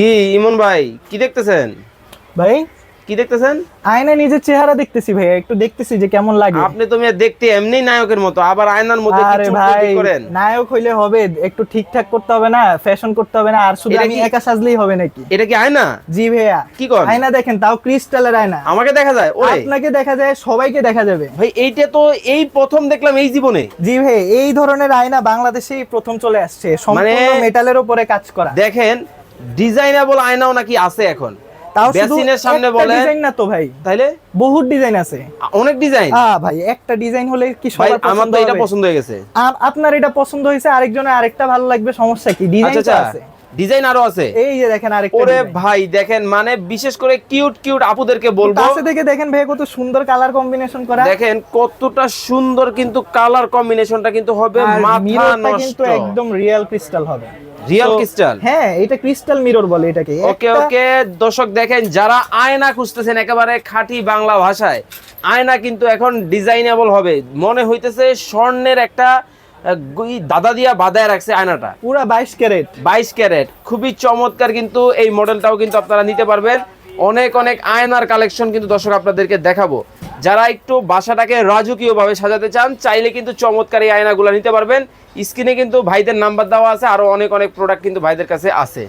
কি ইমন ভাই কি দেখতেছেন? ভাই কি দেখতেছেন? আয়নায় নিজের চেহারা দেখতেছি ভাই, একটু দেখতেছি যে কেমন লাগে। আপনি তো মিয়া দেখতে এমনি নায়কের মতো, আবার আয়নার মধ্যে কি আরে চুলকুলি ভাই, করেন? নায়ক হইলে হবে, একটু ঠিকঠাক করতে হবে না, ফ্যাশন করতে হবে না, আর শুধু এটা আমি কি- একা সাজলেই হবে নাকি? এটা কি আয়না? জি ভাইয়া। কি করেন? আয়না দেখেন, তাও ক্রিস্টালের আয়না। আমাকে দেখা যায়? ওরে আপনাকে দেখা যায়, সবাইকে দেখা যাবে। ভাই, এইটা তো এই প্রথম দেখলাম এই জীবনে। জি ভাই, এই ধরনের আয়না বাংলাদেশেই প্রথম চলে আসছে, সম্পূর্ণ মেটালের উপরে কাজ করা। দেখেন, ডিজাইনেবল আয়নাও নাকি আছে এখন। তাও শুধু বেসিনের সামনে একটা বলেন, ডিজাইন না তো ভাই, তাইলে বহুত ডিজাইন আছে। অনেক ডিজাইন। ভাই একটা ডিজাইন হলে কি ভাই সবার আমার পছন্দ তো এটা হবে? পছন্দ হয়ে গেছে। আপনার এটা পছন্দ হয়েছে, আরেকজনের আরেকটা ভালো লাগবে, সমস্যা কি? ডিজাইন আচ্ছা তো আচ্ছা, আছে। ডিজাইন আরো আছে। এই যে দেখেন আরেকটা ওরে ডিজাইন। ভাই দেখেন, মানে বিশেষ করে কিউট কিউট আপুদেরকে বলবো, কাছে থেকে দেখেন ভাই, কত সুন্দর কালার কম্বিনেশন করা। দেখেন কতটা সুন্দর, কিন্তু কালার কম্বিনেশনটা কিন্তু হবে আর মাথা মিররটা নষ্ট। কিন্তু একদম রিয়েল ক্রিস্টাল হবে। Real So, crystal. হ্যাঁ, এটা ক্রিস্টাল মিরর বলে এটাকে। ওকে ওকে দর্শক, দেখেন যারা আয়না খুঁজতেছেন একেবারে খাঁটি বাংলা ভাষায়, আয়না কিন্তু এখন ডিজাইনেবল হবে। মনে হইতেছে স্বর্ণের একটা দাদা দিয়া বাঁধায় রাখছে আয়নাটা। পুরা 22 ক্যারেট। 22 ক্যারেট, খুবই চমৎকার। কিন্তু এই মডেলটাও কিন্তু আপনারা নিতে পারবেন। অনেক অনেক আয়নার কালেকশন কিন্তু দর্শক আপনাদেরকে দেখাবো। যারা একটু বাসাটাকে রাজকীয় ভাবে সাজাতে চান, চাইলে কিন্তু চমৎকার এই আয়নাগুলো নিতে পারবেন। স্ক্রিনে কিন্তু ভাইদের নাম্বার দেওয়া আছে, আরো অনেক অনেক প্রোডাক্ট কিন্তু ভাইদের কাছে আছে।